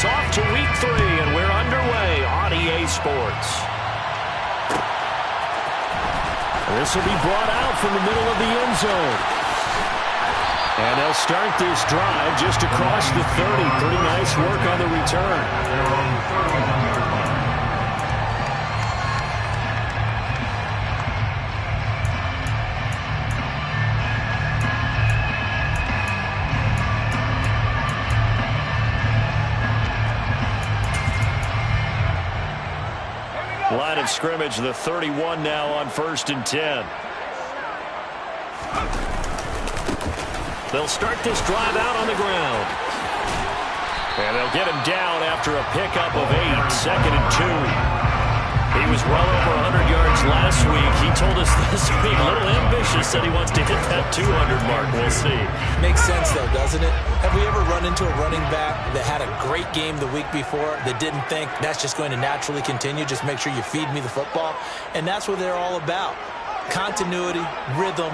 It's off to week 3, and we're underway on EA Sports. This will be brought out from the middle of the end zone. And they'll start this drive just across the 30. Pretty nice work on the return. Line of scrimmage, the 31 now on 1st and 10. They'll start this drive out on the ground. And they'll get him down after a pickup of 8, 2nd and 2. He was well over 100 yards last week. He told us this week, a little ambitious, said he wants to hit that 200 mark. We'll see. Makes sense, though, doesn't it? Have we ever run into a running back that had a great game the week before that didn't think that's just going to naturally continue? Just make sure you feed me the football. And that's what they're all about. Continuity, rhythm,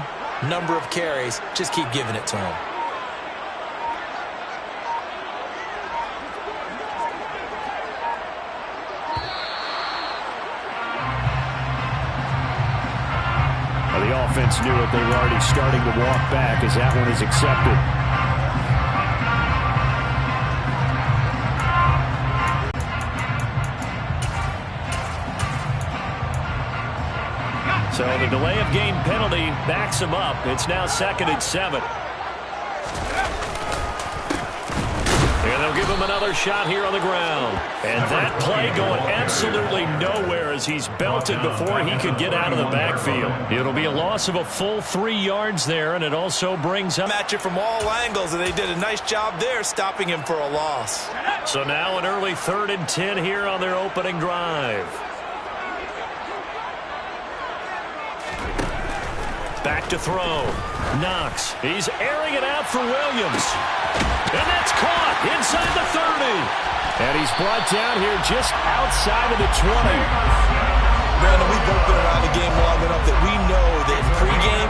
number of carries. Just keep giving it to him. The offense knew it. They were already starting to walk back as that one is accepted. So the delay of game penalty backs him up. It's now 2nd and 7. And they'll give him another shot here on the ground. And that play going absolutely nowhere as he's belted before he could get out of the backfield. It'll be a loss of a full 3 yards there, and it also brings up... Match it from all angles, and they did a nice job there stopping him for a loss. So now an early 3rd and 10 here on their opening drive. Back to throw. Knox. He's airing it out for Williams. And that's caught inside the 30. And he's brought down here just outside of the 20. Brandon, we've both been around the game long enough that we know that in pregame,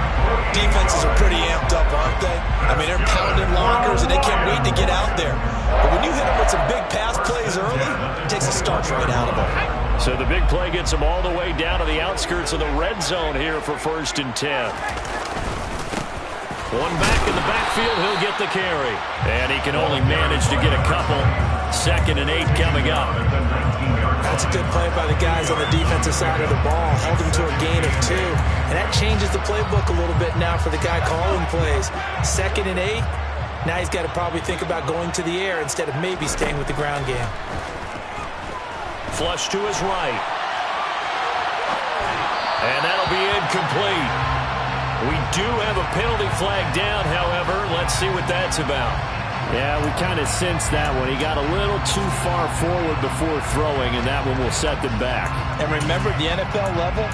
defenses are pretty amped up, aren't they? I mean, they're pounding lockers, and they can't wait to get out there. But when you hit them with some big pass plays early, it takes a starch right out of them. So the big play gets him all the way down to the outskirts of the red zone here for 1st and 10. One back in the backfield, he'll get the carry. And he can only manage to get a couple. 2nd and 8 coming up. That's a good play by the guys on the defensive side of the ball. Held him to a gain of 2. And that changes the playbook a little bit now for the guy calling plays. 2nd and 8. Now he's got to probably think about going to the air instead of maybe staying with the ground game. Flush to his right. And that'll be incomplete. We do have a penalty flag down, however. Let's see what that's about. Yeah, we kind of sensed that one. He got a little too far forward before throwing, and that one will set them back. And remember, the NFL level,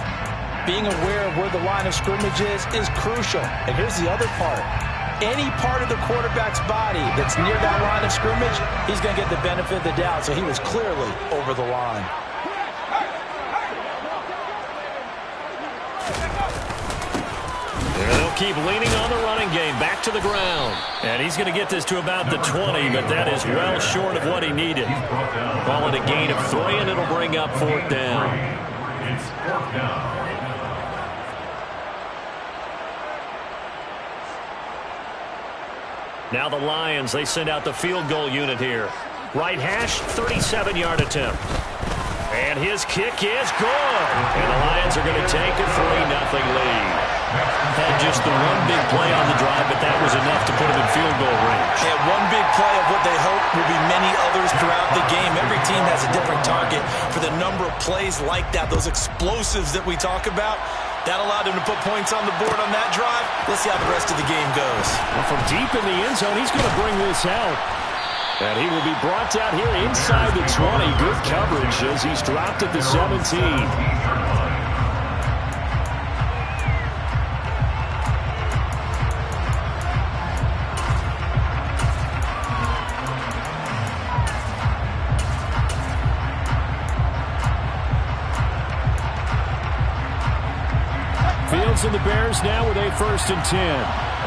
being aware of where the line of scrimmage is crucial. And here's the other part. Any part of the quarterback's body that's near that line of scrimmage, he's going to get the benefit of the doubt. So he was clearly over the line. They'll keep leaning on the running game. Back to the ground. And he's going to get this to about the 20, but that is well short of what he needed. Ball at a gain of 3, and it'll bring up 4th down. It's 4th down. Now the Lions, they send out the field goal unit here. Right hash, 37-yard attempt. And his kick is good. And the Lions are going to take a 3-0 lead. Had just the one big play on the drive, but that was enough to put him in field goal range. And one big play of what they hope will be many others throughout the game. Every team has a different target for the number of plays like that, those explosives that we talk about. That allowed him to put points on the board on that drive. Let's see how the rest of the game goes. Well, from deep in the end zone, he's going to bring this out. And he will be brought out here inside the 20. Good coverage as he's dropped at the 17. Fields and the Bears now with a 1st and 10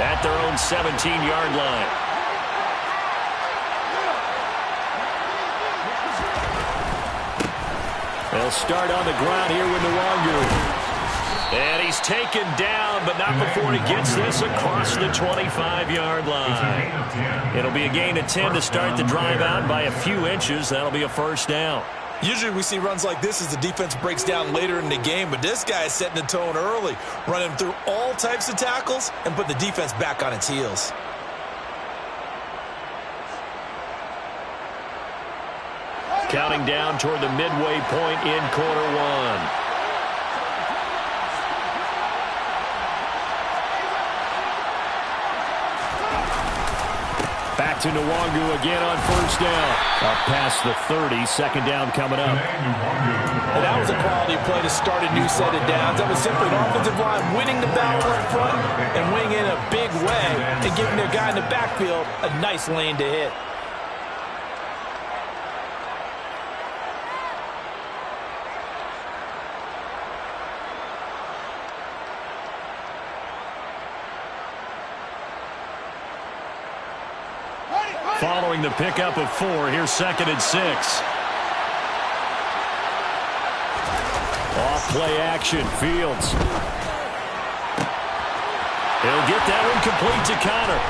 at their own 17-yard line. They'll start on the ground here with Nwangu. And he's taken down, but not before he gets this across the 25-yard line. It'll be a gain of 10 to start the drive out by a few inches. That'll be a first down. Usually we see runs like this as the defense breaks down later in the game, but this guy is setting the tone early, running through all types of tackles and put the defense back on its heels. Counting down toward the midway point in quarter one. Back to Nwangu again on first down. Up past the 30, second down coming up. And that was a quality play to start a new set of downs. That was simply an offensive line winning the battle up front and winning in a big way and giving their guy in the backfield a nice lane to hit. Following the pickup of 4, here's 2nd and 6. Off play action, Fields. He'll get that one complete to Connor.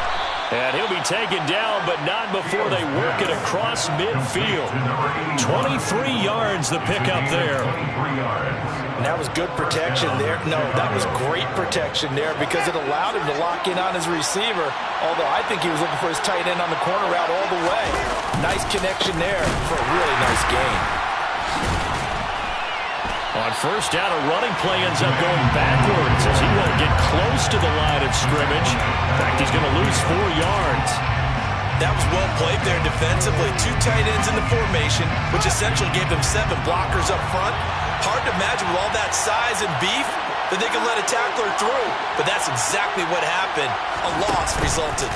And he'll be taken down, but not before they work it across midfield. 23 yards the pickup there. And that was good protection there. No, that was great protection there because it allowed him to lock in on his receiver, although I think he was looking for his tight end on the corner route all the way. Nice connection there for a really nice gain. On first down, a running play ends up going backwards as he won't get close to the line of scrimmage. In fact, he's going to lose 4 yards. That was well played there defensively. 2 tight ends in the formation, which essentially gave them 7 blockers up front. Hard to imagine with all that size and beef that they could let a tackler through. But that's exactly what happened. A loss resulted.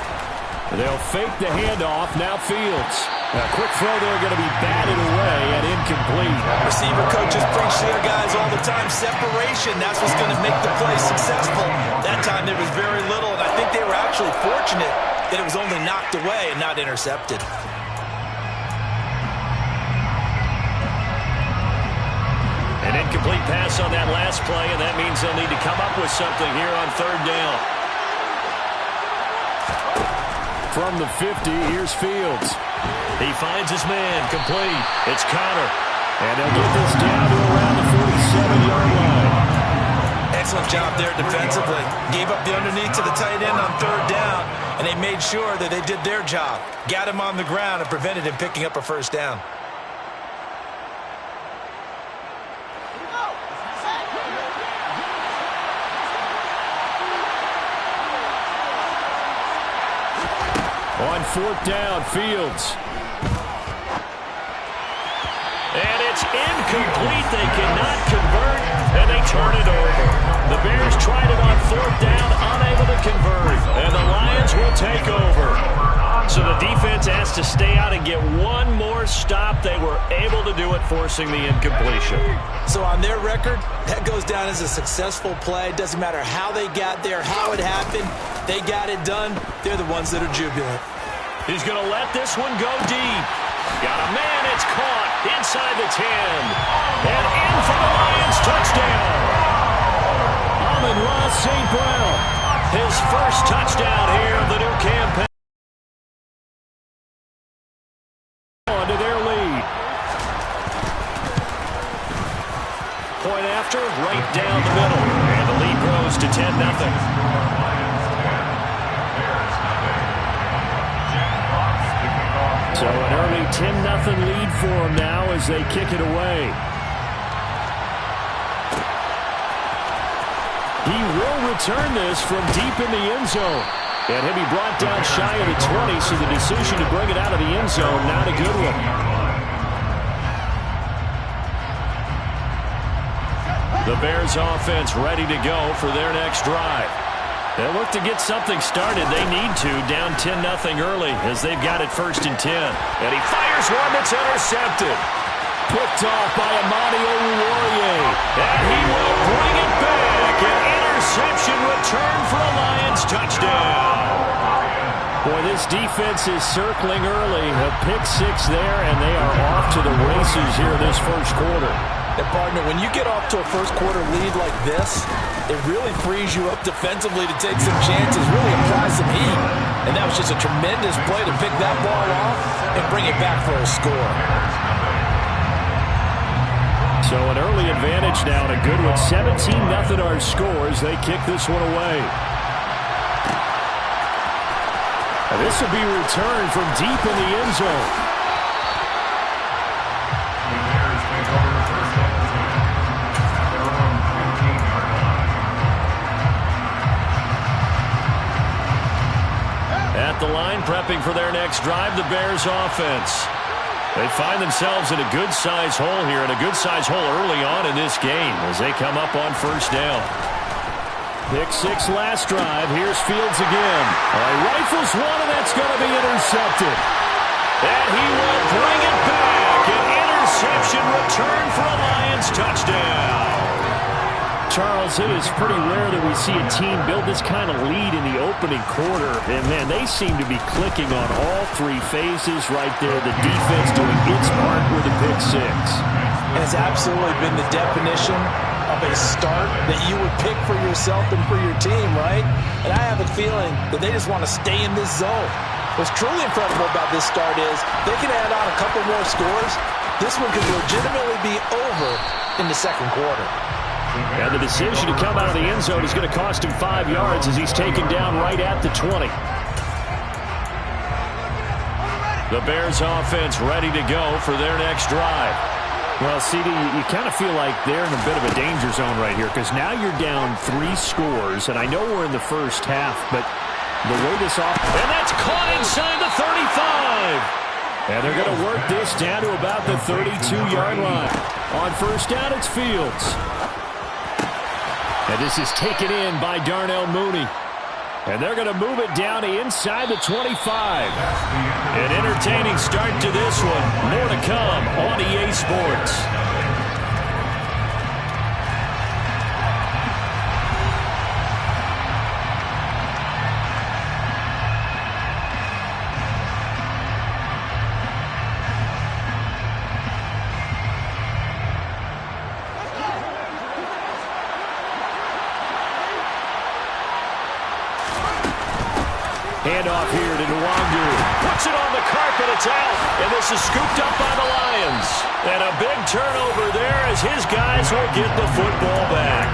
They'll fake the handoff. Now Fields. A quick throw there going to be batted away and incomplete. Receiver coaches preach to their guys all the time. Separation, that's what's going to make the play successful. That time there was very little, and I think they were actually fortunate that it was only knocked away and not intercepted. An incomplete pass on that last play, and that means they'll need to come up with something here on third down. From the 50, here's Fields. He finds his man, complete. It's Connor. And they'll get this down to around the 47-yard line. Excellent job there defensively. Gave up the underneath to the tight end on third down, and they made sure that they did their job. Got him on the ground and prevented him picking up a first down. On fourth down, Fields. And it's incomplete. They cannot convert, and they turn it over. The Bears tried it on fourth down, unable to convert, and the Lions will take over. So the defense has to stay out and get one more stop. They were able to do it, forcing the incompletion. So on their record, that goes down as a successful play. Doesn't matter how they got there, how it happened. They got it done. They're the ones that are jubilant. He's going to let this one go deep. Got a man. It's caught inside the 10. And in for the Lions touchdown. Amon-Ra St. Brown. His first touchdown here of the new campaign. To their lead. Point after, right down the middle. And the lead grows to 10-0. So an early 10-0 lead for them now as they kick it away. He will return this from deep in the end zone. And he'll be brought down shy of the 20, so the decision to bring it out of the end zone, not a good one. The Bears offense ready to go for their next drive. They'll look to get something started. They need to, down 10-0 early as they've got it 1st and 10. And he fires one that's intercepted. Picked off by Amani Oruwariye. And he will bring it back. An interception return for a Lions touchdown. Boy, this defense is circling early. A pick 6 there, and they are off to the races here this first quarter. And partner, when you get off to a first quarter lead like this, it really frees you up defensively to take some chances, really apply some heat. And that was just a tremendous play to pick that ball off and bring it back for a score. So an early advantage now, and a good one. 17-0 our scores. They kick this one away. And this will be returned from deep in the end zone. At the line, prepping for their next drive, the Bears offense. They find themselves in a good-sized hole here, and a good-sized hole early on in this game as they come up on first down. Pick 6 last drive. Here's Fields again. Rifles one, and that's going to be intercepted. And he will bring it back. An interception return for a Lions touchdown. Charles, it is pretty rare that we see a team build this kind of lead in the opening quarter. And, man, they seem to be clicking on all 3 phases right there. The defense doing its part with a pick 6. And it's absolutely been the definition of a start that you would pick for yourself and for your team, right? And I have a feeling that they just want to stay in this zone. What's truly incredible about this start is they can add on a couple more scores. This one could legitimately be over in the second quarter. And the decision to come out of the end zone is going to cost him 5 yards as he's taken down right at the 20. The Bears offense ready to go for their next drive. Well, CD, you kind of feel like they're in a bit of a danger zone right here because now you're down 3 scores, and I know we're in the first half, but the way this and that's caught inside the 35. And they're going to work this down to about the 32-yard line. On first down, it's Fields. And this is taken in by Darnell Mooney. And they're going to move it down to inside the 25. An entertaining start to this one. More to come on EA Sports. Handoff here to Nwangu. Puts it on the carpet. It's out. And this is scooped up by the Lions. And a big turnover there as his guys will get the football back.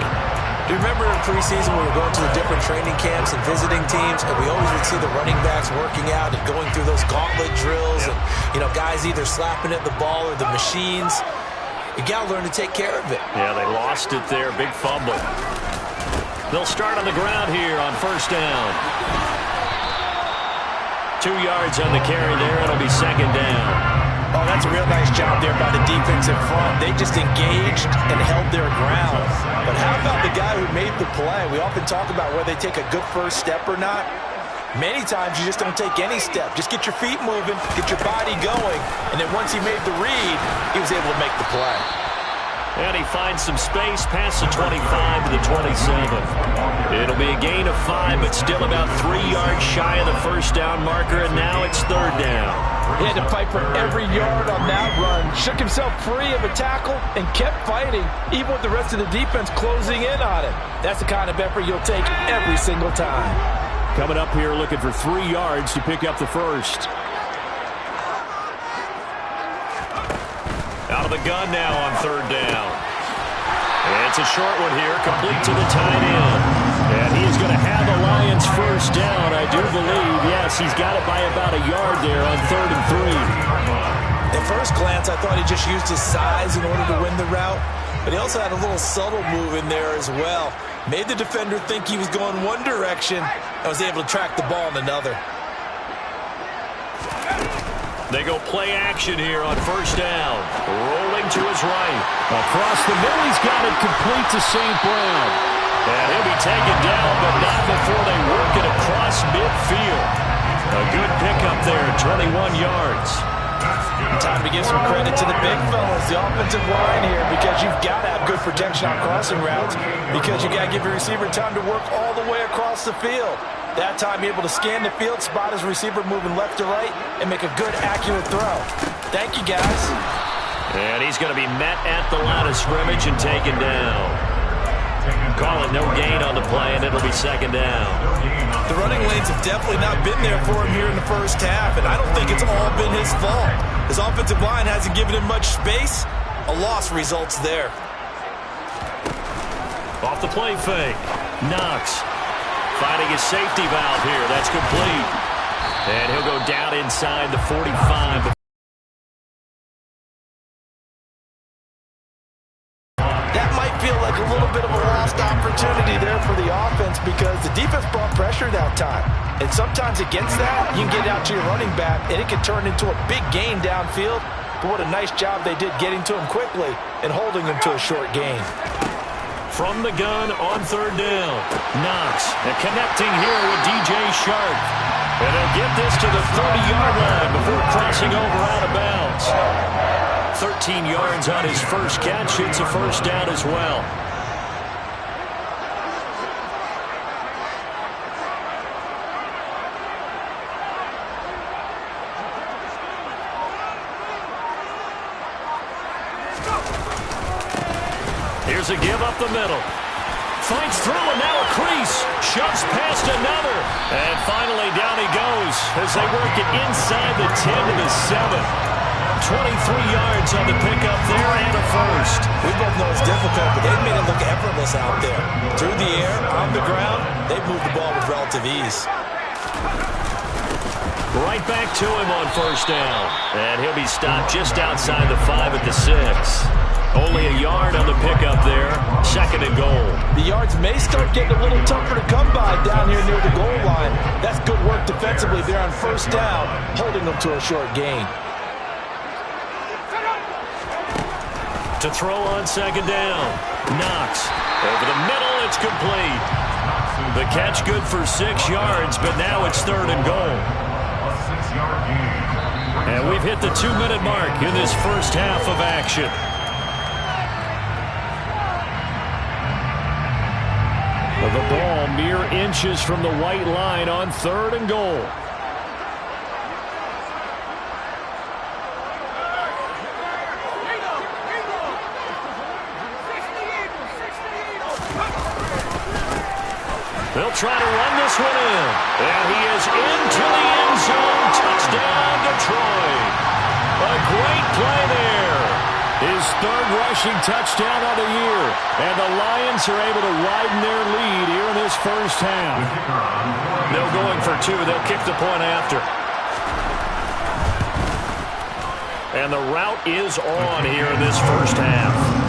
Do you remember in preseason when we were going to the different training camps and visiting teams, and we always would see the running backs working out and going through those gauntlet drills, and, you know, guys either slapping at the ball or the machines. You got to learn to take care of it. Yeah, they lost it there. Big fumble. They'll start on the ground here on first down. 2 yards on the carry there. It'll be second down. Oh, that's a real nice job there by the defensive front. They just engaged and held their ground. But how about the guy who made the play? We often talk about whether they take a good first step or not. Many times you just don't take any step. Just get your feet moving, get your body going, and then once he made the read, he was able to make the play. And he finds some space past the 25 to the 27. It'll be a gain of 5, but still about 3 yards shy of the first down marker, and now it's third down. He had to fight for every yard on that run, shook himself free of a tackle, and kept fighting, even with the rest of the defense closing in on him. That's the kind of effort you'll take every single time. Coming up here looking for 3 yards to pick up the first. Out of the gun now on third down. And it's a short one here, complete to the tight end. And he is going to have the Lions first down, I do believe. Yes, he's got it by about a yard there on 3rd and 3. At first glance, I thought he just used his size in order to win the route. But he also had a little subtle move in there as well. Made the defender think he was going one direction and was able to track the ball in another. They go play action here on first down. Rolling to his right. Across the middle, he's got it complete to St. Brown. And he'll be taken down, but not before they work it across midfield. A good pickup there, 21 yards. Time to give some credit to the big fellas, the offensive line here, because you've got to have good protection on crossing routes, because you got to give your receiver time to work all the way across the field. That time, able to scan the field, spot his receiver moving left to right, and make a good, accurate throw. Thank you, guys. And he's going to be met at the line of scrimmage and taken down. Call it no gain on the play, and it'll be second down. The running lanes have definitely not been there for him here in the first half, and I don't think it's all been his fault. His offensive line hasn't given him much space. A loss results there. Off the play fake. Knox finding his safety valve here. That's complete. And he'll go down inside the 45. That might feel like a little bit of a lost opportunity there for the offense because the defense brought pressure that time. And sometimes against that, you can get out to your running back, and it can turn into a big gain downfield. But what a nice job they did getting to him quickly and holding him to a short gain. From the gun on third down. Knox and connecting here with DJ Shark. And they'll get this to the 30-yard line before crossing over out of bounds. 13 yards on his first catch. It's a first down as well. Here's a give up the middle. Finds through and now a crease. Shoves past another. And finally down he goes as they work it inside the 10 to the 7. 23 yards on the pickup there and a first. We both know it's difficult, but they've made it look effortless out there. Through the air, on the ground, they've moved the ball with relative ease. Right back to him on first down. And he'll be stopped just outside the 5 at the 6. Only a yard on the pickup there. Second and goal. The yards may start getting a little tougher to come by down here near the goal line. That's good work defensively there on first down, holding them to a short gain. To throw on second down. Knox. Over the middle, it's complete. The catch good for 6 yards, but now it's third and goal. And we've hit the 2-minute mark in this first half of action. The ball mere inches from the white line on third and goal. They'll try to run this one in. And he is into the end zone. Touchdown, Detroit. A great play there. His third rushing touchdown of the year. And the Lions are able to widen their lead here in this first half. No going for 2. They'll kick the point after. And the route is on here in this first half.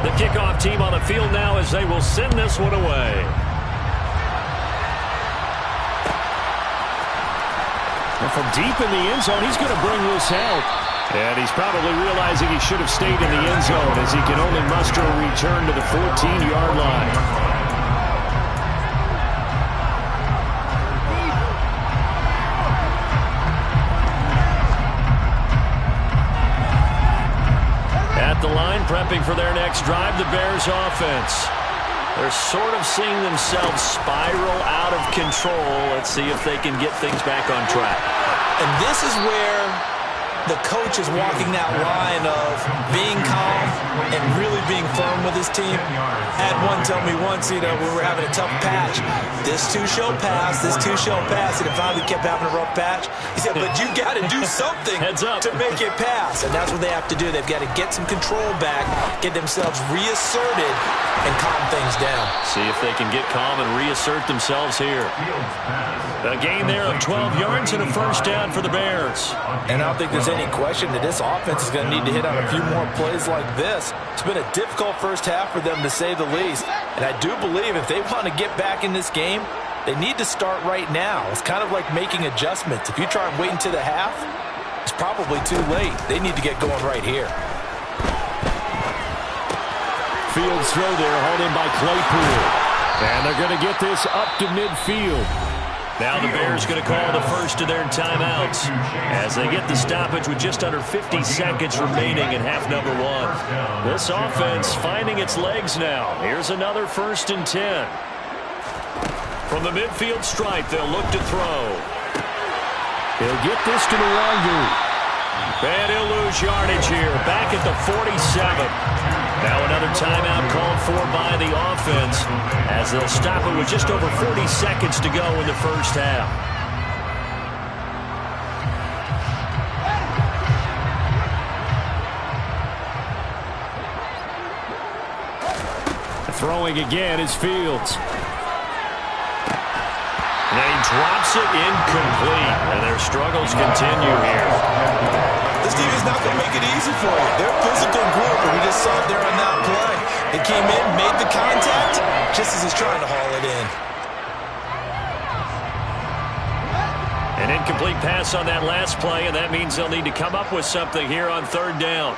The kickoff team on the field now as they will send this one away. And from deep in the end zone, he's going to bring this out. And he's probably realizing he should have stayed in the end zone as he can only muster a return to the 14-yard line. At the line, prepping for their next drive, the Bears offense. They're sort of seeing themselves spiral out of control. Let's see if they can get things back on track. And this is where the coach is walking that line of being calm and really being firm with his team. I had one tell me once, we were having a tough patch. This too shall pass, this too shall pass. And it finally kept having a rough patch. He said, but you got to do something to make it pass. And that's what they have to do. They've got to get some control back, get themselves reasserted, and calm things down. See if they can get calm and reassert themselves here. A gain there of 12 yards and a first down for the Bears. And I don't think there's any question that this offense is going to need to hit on a few more plays like this. It's been a difficult first half for them, to say the least. And I do believe if they want to get back in this game, they need to start right now. It's kind of like making adjustments. If you try and wait until the half, it's probably too late. They need to get going right here. Fields throw there, hauled in by Claypool. And they're going to get this up to midfield. Now the Bears going to call the first of their timeouts as they get the stoppage with just under 50 seconds remaining in half number one. This offense finding its legs now. Here's another 1st and 10. From the midfield stripe, they'll look to throw. He'll get this to the wrong group. And he'll lose yardage here, back at the 47. Now another timeout called for by the offense as they'll stop it with just over 40 seconds to go in the first half. Throwing again is Fields. And he drops it incomplete, and their struggles continue here. This team is not going to make it easy for you. They're a physical group, and we just saw it there on that play. They came in, made the contact, just as he's trying to haul it in. An incomplete pass on that last play, and that means they'll need to come up with something here on 3rd down.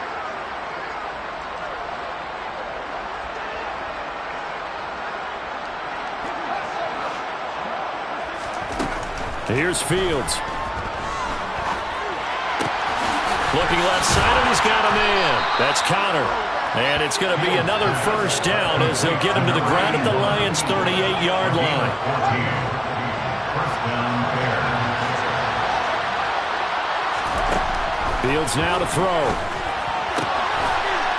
Here's Fields. Looking left side, and he's got a man. That's Connor. And it's going to be another 1st down as they'll get him to the ground at the Lions' 38-yard line. Fields now to throw.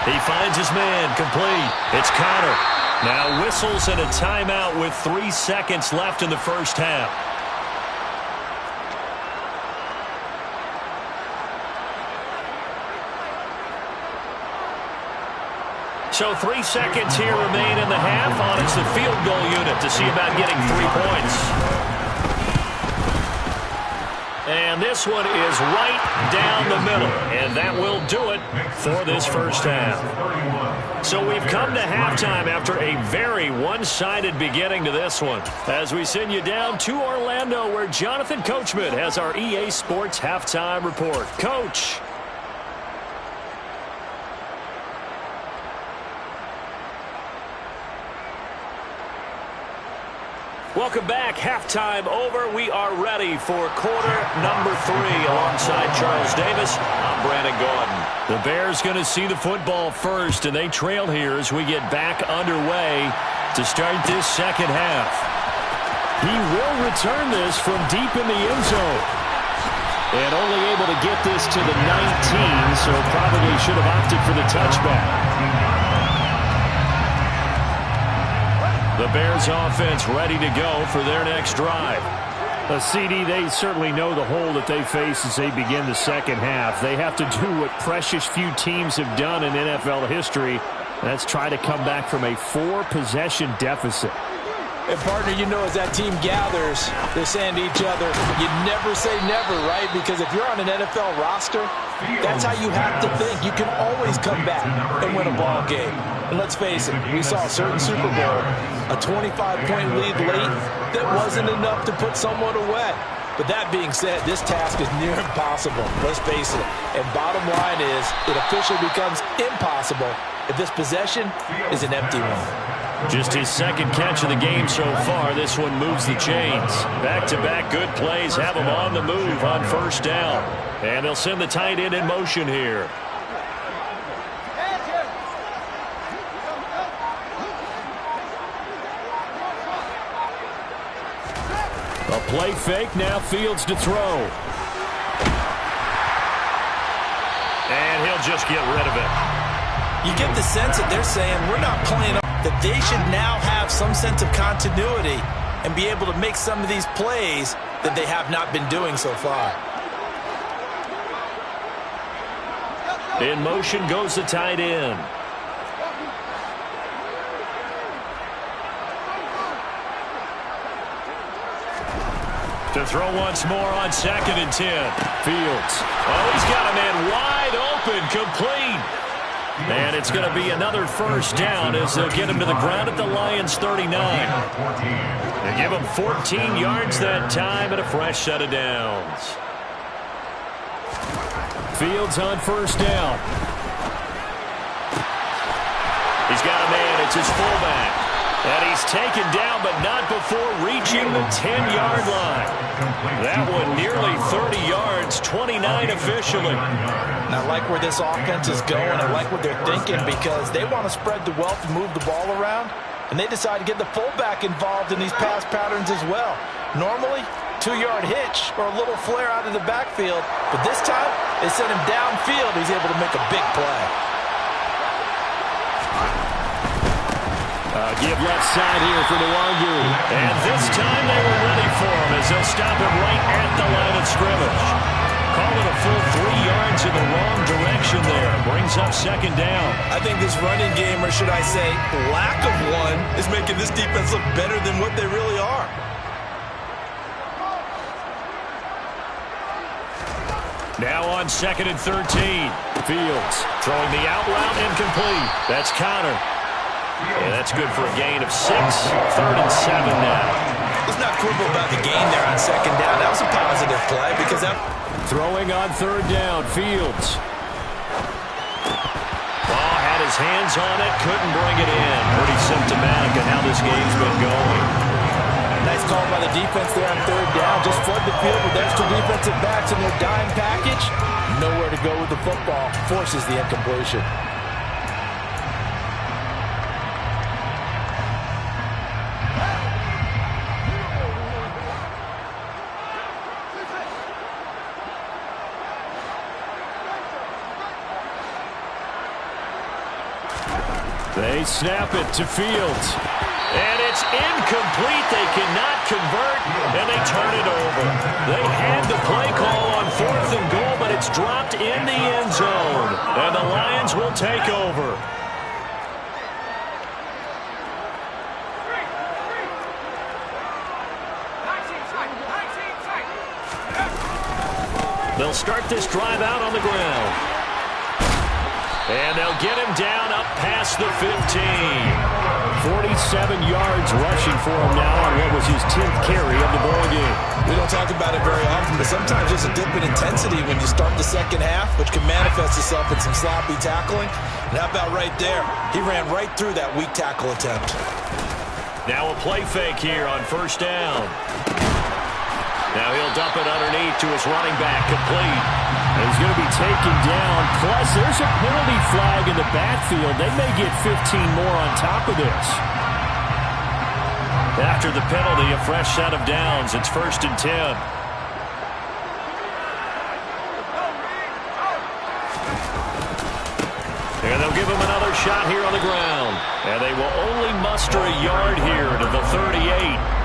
He finds his man, complete. It's Connor. Now whistles and a timeout with 3 seconds left in the first half. So 3 seconds here remain in the half. On it's the field goal unit to see about getting 3 points. And this one is right down the middle. And that will do it for this first half. So we've come to halftime after a very one-sided beginning to this one. As we send you down to Orlando, where Jonathan Coachman has our EA Sports halftime report. Coach. Welcome back. Halftime over. We are ready for quarter number 3 alongside Charles Davis. I'm Brandon Gordon. The Bears going to see the football first, and they trail here as we get back underway to start this second half. He will return this from deep in the end zone. And only able to get this to the 19, so probably should have opted for the touchback. The Bears offense ready to go for their next drive. CD, they certainly know the hole that they face as they begin the second half. They have to do what precious few teams have done in NFL history. That's try to come back from a 4-possession deficit. And, partner, you know, as that team gathers, they're saying to each other, you never say never, right? Because if you're on an NFL roster, that's how you have to think. You can always come back and win a ball game. And let's face it, we saw a certain Super Bowl, a 25-point lead late that wasn't enough to put someone away. But that being said, this task is near impossible. Let's face it. And bottom line is, it officially becomes impossible if this possession is an empty one. Just his second catch of the game so far. This one moves the chains. Back-to-back good plays have him on the move on 1st down. And they'll send the tight end in motion here. A play fake, now Fields to throw. And he'll just get rid of it. You get the sense that they're saying, we're not playing up, that they should now have some sense of continuity and be able to make some of these plays that they have not been doing so far. In motion goes the tight end. To throw once more on 2nd and 10. Fields. Oh, he's got a man wide open, complete. And it's going to be another 1st down as they'll get him to the ground at the Lions' 39. They give him 14 yards that time and a fresh set of downs. Fields on 1st down. He's got a man. It's his fullback. And he's taken down, but not before reaching the 10-yard line. That one nearly 30 yards, 29 officially. And I like where this offense is going. I like what they're thinking because they want to spread the wealth and move the ball around. And they decide to get the fullback involved in these pass patterns as well. Normally, 2-yard hitch or a little flare out of the backfield. But this time, they sent him downfield. He's able to make a big play. Give left side here for Nwangu. And this time they were ready for him as they'll stop him right at the line of scrimmage. Call it a full 3 yards in the wrong direction there. Brings up second down. I think this running game, or should I say lack of one, is making this defense look better than what they really are. Now on 2nd and 13. Fields throwing the out route incomplete. That's Connor. And that's good for a gain of 6. 3rd and 7 now. Let's not quibble about the gain there on second down. That was a positive play because that... Throwing on 3rd down, Fields. Ball had his hands on it, couldn't bring it in. Pretty symptomatic of how this game's been going. Nice call by the defense there on 3rd down. Just flood the field with extra defensive backs in their dime package. Nowhere to go with the football. Forces the incompletion. They snap it to Fields. And it's incomplete. They cannot convert, and they turn it over. They had the play call on 4th and goal, but it's dropped in the end zone. And the Lions will take over. They'll start this drive out on the ground. And they'll get him down up past the 15. 47 yards rushing for him now on what was his 10th carry of the ball game. We don't talk about it very often, but sometimes there's a dip in intensity when you start the second half, which can manifest itself in some sloppy tackling. And how about right there? He ran right through that weak tackle attempt. Now a play fake here on 1st down. Now he'll dump it underneath to his running back, complete. And he's going to be taken down. Plus, there's a penalty flag in the backfield. They may get 15 more on top of this. After the penalty, a fresh set of downs. It's 1st and 10. And they'll give him another shot here on the ground. And they will only muster a yard here to the 38.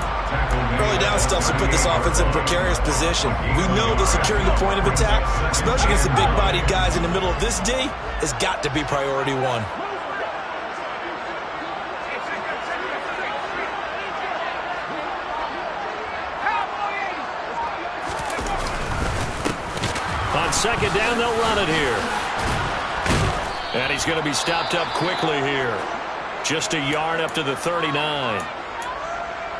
Early down stuff to put this offense in a precarious position. We know that securing the point of attack, especially against the big-bodied guys in the middle of this D, has got to be priority one. On 2nd down, they'll run it here. And he's going to be stopped up quickly here. Just a yard up to the 39.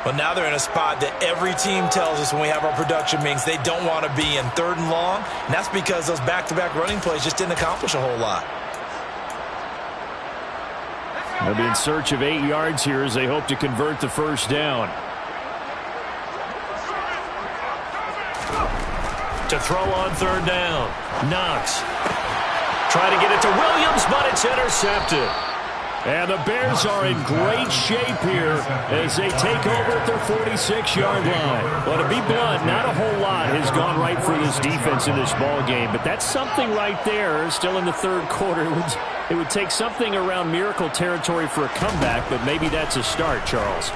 But now they're in a spot that every team tells us when we have our production meetings they don't want to be in, 3rd and long. And that's because those back-to-back running plays just didn't accomplish a whole lot. They'll be in search of 8 yards here as they hope to convert the 1st down. To throw on 3rd down. Knox. Try to get it to Williams, but it's intercepted. And the Bears are in great shape here as they take over at their 46-yard line. Well, to be blunt, not a whole lot has gone right for this defense in this ball game, but that's something right there. Still in the 3rd quarter. It would take something around miracle territory for a comeback, but maybe that's a start, Charles.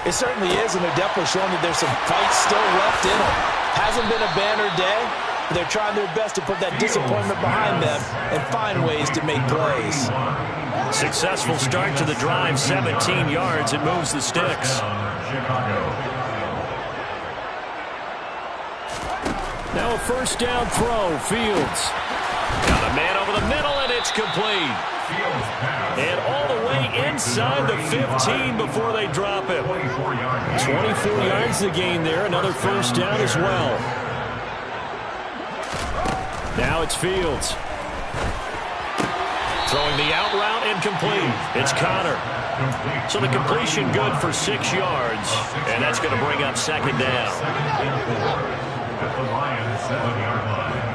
It certainly is, and they're definitely showing that there's some fight still left in them. Hasn't been a banner day, but they're trying their best to put that disappointment behind them and find ways to make plays. Successful start to the drive, 17 yards. It moves the sticks. Now a 1st down throw, Fields. Got a man over the middle, and it's complete. And all the way inside the 15 before they drop it. 24 yards to gain there. Another 1st down as well. Now it's Fields. Throwing the out route incomplete. It's Connor. So the completion good for 6 yards. And that's going to bring up 2nd down. the Lions 7-yard line.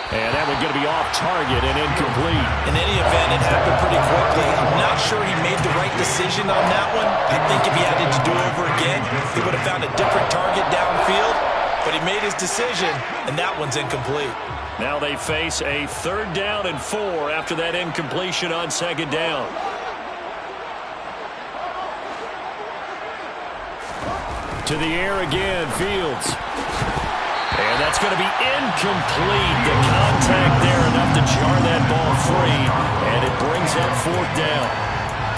And that one's going to be off target and incomplete. In any event, it happened pretty quickly. I'm not sure he made the right decision on that one. I think if he had it to do over again, he would have found a different target downfield. But he made his decision, and that one's incomplete. Now they face a 3rd down and 4 after that incompletion on 2nd down. To the air again, Fields. And that's going to be incomplete. The contact there enough to jar that ball free, and it brings up 4th down.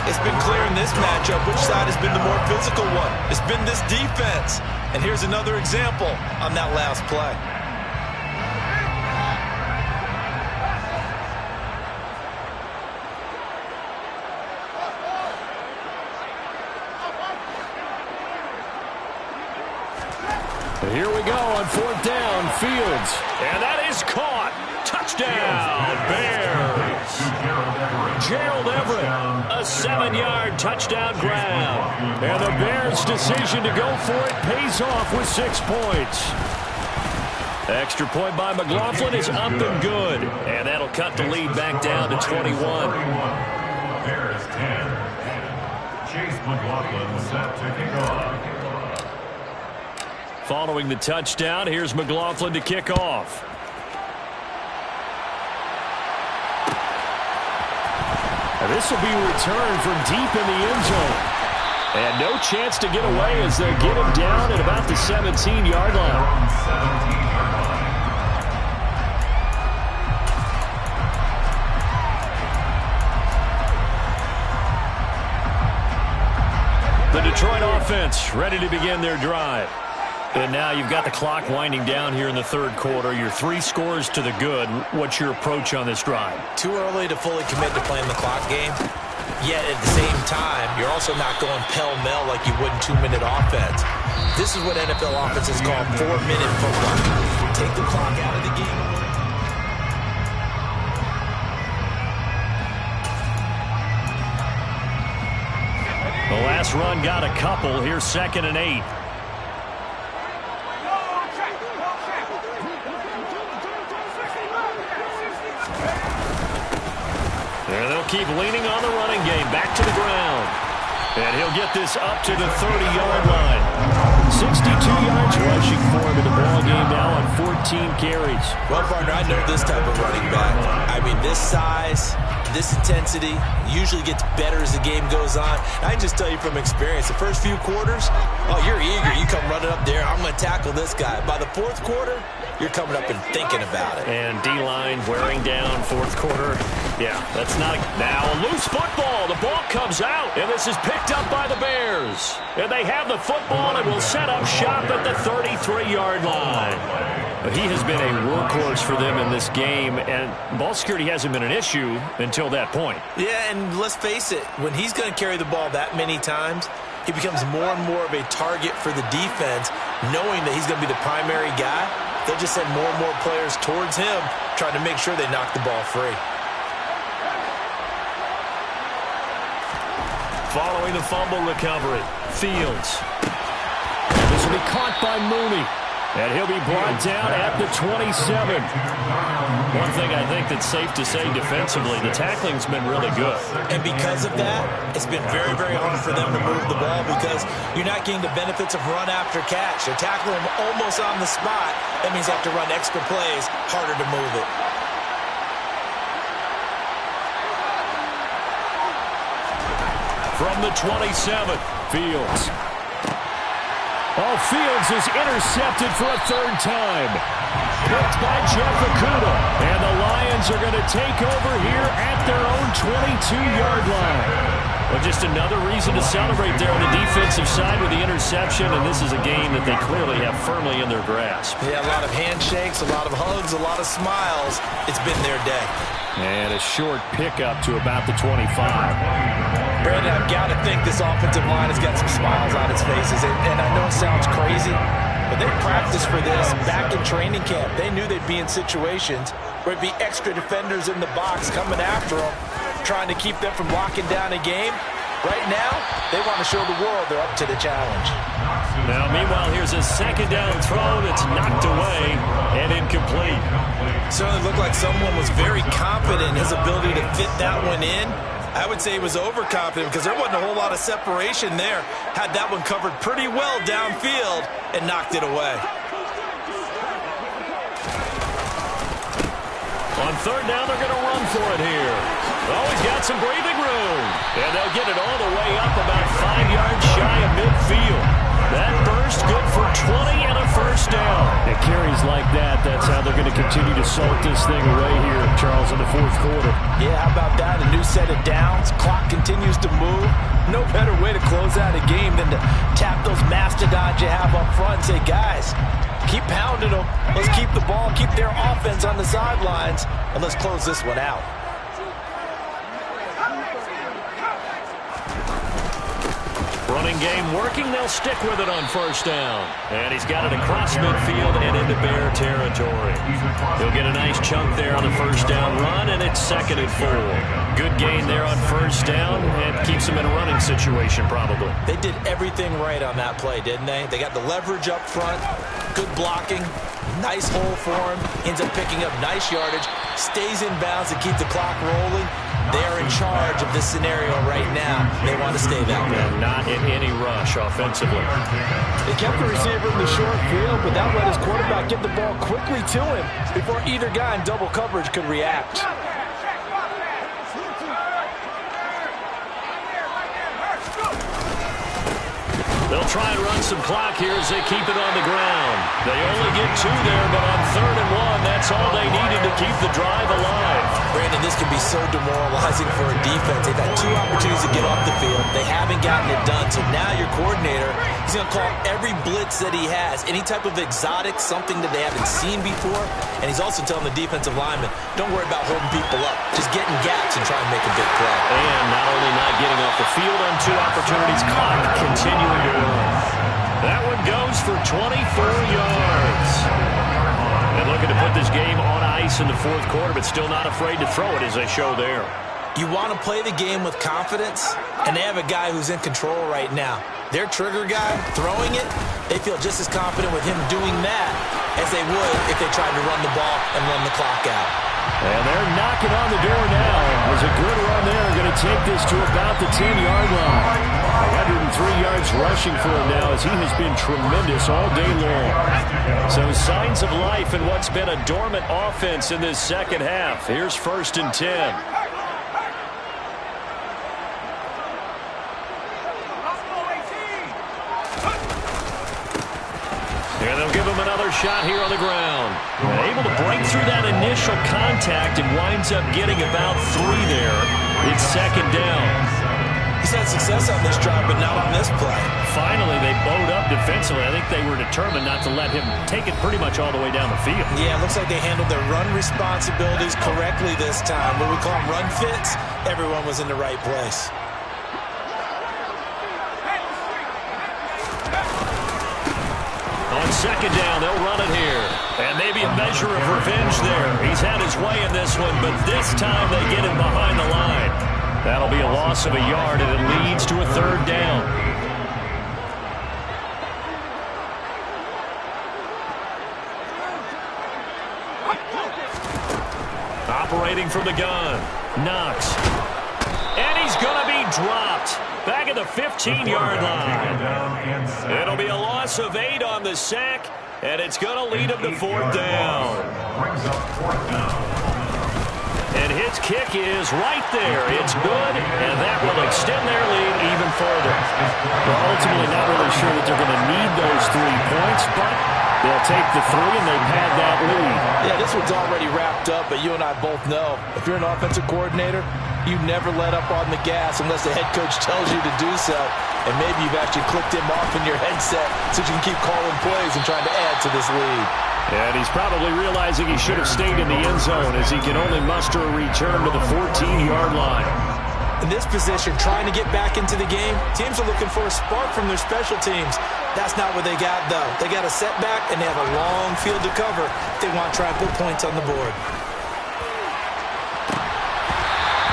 It's been clear in this matchup which side has been the more physical one. It's been this defense. And here's another example on that last play. Here we go on 4th down, Fields. And that is caught. Touchdown, Bears. Gerald Everett, a 7-yard touchdown grab. And the Bears' decision to go for it pays off with 6 points. Extra point by McLaughlin is up and good. And that'll cut the lead back down to 21. Bears 10. Chase McLaughlin set to kick off. Following the touchdown, here's McLaughlin to kick off. And this will be returned from deep in the end zone. And no chance to get away as they'll get him down at about the 17-yard line. The Detroit offense ready to begin their drive. And now you've got the clock winding down here in the 3rd quarter. You're 3 scores to the good. What's your approach on this drive? Too early to fully commit to playing the clock game. Yet at the same time, you're also not going pell-mell like you would in 2-minute offense. This is what NFL offenses call 4-minute football. Take the clock out of the game. The last run got a couple. Here's 2nd and 8. And they'll keep leaning on the running game. Back to the ground. And he'll get this up to the 30-yard line. 62 yards rushing for him in the ball game now on 14 carries. Well, partner, I know this type of running back. I mean, this size, this intensity usually gets better as the game goes on. I can just tell you from experience, the first few quarters, oh, you're eager. You come running up there, I'm going to tackle this guy. By the 4th quarter, you're coming up and thinking about it. And D-line wearing down 4th quarter. Yeah, that's not now a loose football. The ball comes out, and this is picked up by the Bears. And they have the football and will set up shop at the 33-yard line. But he has been a workhorse for them in this game, and ball security hasn't been an issue until that point. Yeah, and let's face it, when he's going to carry the ball that many times, he becomes more and more of a target for the defense, knowing that he's going to be the primary guy. They'll just send more and more players towards him, trying to make sure they knock the ball free. Following the fumble recovery, Fields. This will be caught by Mooney. And he'll be brought down at the 27. One thing I think that's safe to say defensively, the tackling's been really good. And because of that, it's been very, very hard for them to move the ball because you're not getting the benefits of run after catch. They're tackling him almost on the spot. That means they have to run extra plays, harder to move it. From the 27, Fields. Oh, Fields is intercepted for a 3rd time. Picked by Jeff Okudah. And the Lions are going to take over here at their own 22-yard line. Well, just another reason to celebrate there on the defensive side with the interception, and this is a game that they clearly have firmly in their grasp. Yeah, a lot of handshakes, a lot of hugs, a lot of smiles. It's been their day. And a short pickup to about the 25. Brandon, I've got to think this offensive line has got some smiles on its faces. And I know it sounds crazy, but they practiced for this back in training camp. They knew they'd be in situations where it'd be extra defenders in the box coming after them, trying to keep them from locking down a game. Right now, they want to show the world they're up to the challenge. Now, meanwhile, here's a second down throw that's knocked away and incomplete. Certainly looked like someone was very confident in his ability to fit that one in. I would say he was overconfident because there wasn't a whole lot of separation there. Had that one covered pretty well downfield and knocked it away. On third down, they're going to run for it here. Oh, he's got some breathing room. And they'll get it all the way up about 5 yards shy of midfield. That burst good for 20 and a first down. It carries like that. That's how they're going to continue to salt this thing away here, Charles, in the fourth quarter. Yeah, how about that? A new set of downs. Clock continues to move. No better way to close out a game than to tap those mastodons you have up front and say, guys, keep pounding them. Let's keep the ball, keep their offense on the sidelines, and let's close this one out. Running game working. They'll stick with it on first down. And he's got it across midfield and into Bear territory. He'll get a nice chunk there on the first down run, and it's 2nd and 4. Good gain there on first down and keeps him in a running situation probably. They did everything right on that play, didn't they? They got the leverage up front, good blocking, nice hole for him, ends up picking up nice yardage, stays in bounds to keep the clock rolling. They're in charge of this scenario right now. They want to stay that way. Not in any rush offensively. They kept the receiver in the short field, but that let his quarterback get the ball quickly to him before either guy in double coverage could react. They'll try and run some clock here as they keep it on the ground. They only get 2 there, but on 3rd and 1, that's all they needed to keep the drive alive. Brandon, this can be so demoralizing for a defense. They've had 2 opportunities to get off the field. They haven't gotten it done. So now your coordinator, he's going to call every blitz that he has, any type of exotic, something that they haven't seen before. And he's also telling the defensive lineman, don't worry about holding people up. Just get in gaps and try and make a big play. And not only not getting off the field on 2 opportunities, clock continuing to run. That one goes for 24 yards. And looking to put this game on ice in the fourth quarter, but still not afraid to throw it as they show there. You want to play the game with confidence, and they have a guy who's in control right now. Their trigger guy, throwing it, they feel just as confident with him doing that as they would if they tried to run the ball and run the clock out. And they're knocking on the door now. There's a good run there. Going to take this to about the 10-yard line. 103 yards rushing for him now as he has been tremendous all day long. So signs of life in what's been a dormant offense in this second half. Here's 1st and 10. And they'll give him another shot here on the ground. Able to break through that initial contact and winds up getting about 3 there. It's 2nd down. He's had success on this drive, but not on this play. Finally, they bowed up defensively. I think they were determined not to let him take it pretty much all the way down the field. Yeah, it looks like they handled their run responsibilities correctly this time. What we call them run fits, everyone was in the right place. On 2nd down, they'll run it here. And maybe a measure of revenge there. He's had his way in this one, but this time they get him behind the line. That'll be a loss of a yard, and it leads to a 3rd down. Operating from the gun. Knox. And he's going to be dropped. Back at the 15-yard line. It'll be a loss of 8 on the sack, and it's going to lead him to 4th down. And his kick is right there. It's good, and that will extend their lead even further. Well, ultimately not really sure that they're going to need those 3 points, but they'll take the 3, and they've had that lead. Yeah, this one's already wrapped up, but you and I both know if you're an offensive coordinator, you never let up on the gas unless the head coach tells you to do so. And maybe you've actually clicked him off in your headset so you can keep calling plays and trying to add to this lead. And he's probably realizing he should have stayed in the end zone as he can only muster a return to the 14-yard line. In this position, trying to get back into the game, teams are looking for a spark from their special teams. That's not what they got, though. They got a setback, and they have a long field to cover if they want to try and put points on the board.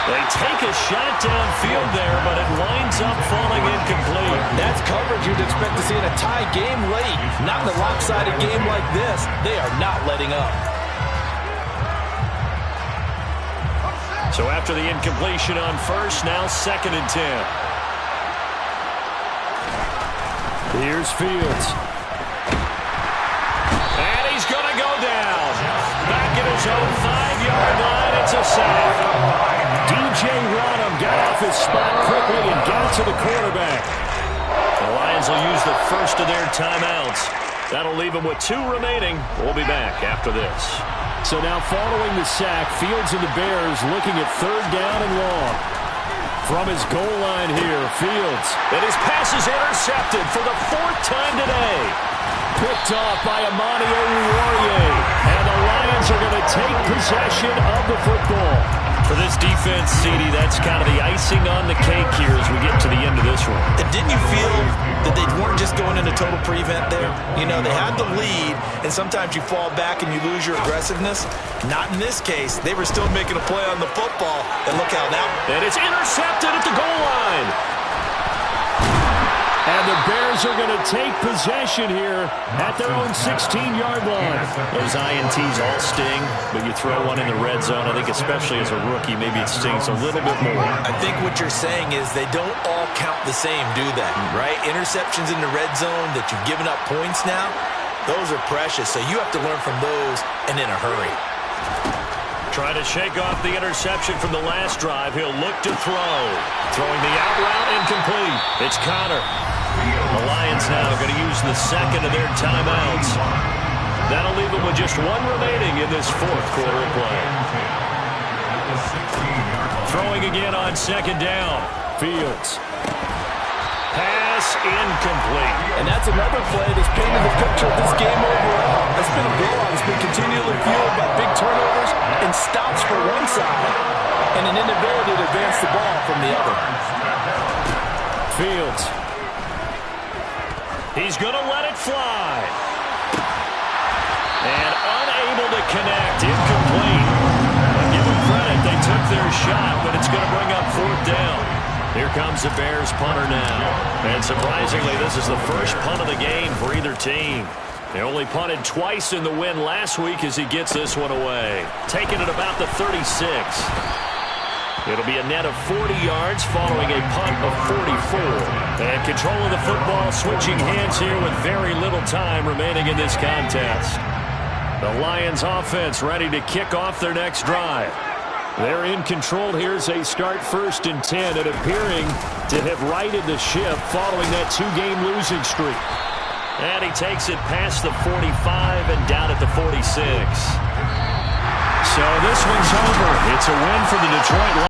They take a shot downfield there, but it winds Puts up, falling incomplete. That's coverage you'd expect to see in a tie game late. Not in a lopsided game like this. They are not letting up. So after the incompletion on first, now 2nd and 10. Here's Fields. And he's going to go down. Back at his own 5-yard line. It's a sack. DJ Rodham got off his spot quickly and got to the quarterback. The Lions will use the first of their timeouts. That'll leave them with 2 remaining. We'll be back after this. So now following the sack, Fields and the Bears looking at 3rd down and long. From his goal line here, Fields. And his pass is intercepted for the 4th time today. Picked off by Amani Oruwariye. And the Lions are going to take possession of the football. For this defense, CD, that's kind of the icing on the cake here as we get to the end of this one. And didn't you feel that they weren't just going into total prevent there? You know, they had the lead, and sometimes you fall back and you lose your aggressiveness. Not in this case. They were still making a play on the football, and look how that... And it's intercepted at the goal line. And the Bears are going to take possession here at their own 16-yard line. Those INTs all sting, but you throw one in the red zone, I think especially as a rookie, maybe it stings a little bit more. I think what you're saying is they don't all count the same, do they? Right? Interceptions in the red zone that you've given up points now, those are precious. So you have to learn from those and in a hurry. Trying to shake off the interception from the last drive. He'll look to throw. Throwing the out route incomplete. It's Connor. The Lions now are going to use the 2nd of their timeouts. That'll leave them with just 1 remaining in this 4th quarter of play. Throwing again on 2nd down. Fields. Pass incomplete. And that's another play that's painted the picture of this game overall. It's been a blowout. It's been continually fueled by big turnovers and stops for one side and an inability to advance the ball from the other. Fields. He's going to let it fly. And unable to connect. Incomplete. Give them credit. They took their shot, but it's going to bring up 4th down. Here comes the Bears punter now. And surprisingly, this is the first punt of the game for either team. They only punted twice in the win last week as he gets this one away. Taking it about the 36. It'll be a net of 40 yards following a punt of 44. And controlling the football, switching hands here with very little time remaining in this contest. The Lions offense ready to kick off their next drive. They're in control here as they start 1st and 10 and appearing to have righted the ship following that 2-game losing streak. And he takes it past the 45 and down at the 46. So this one's over. It's a win for the Detroit Lions.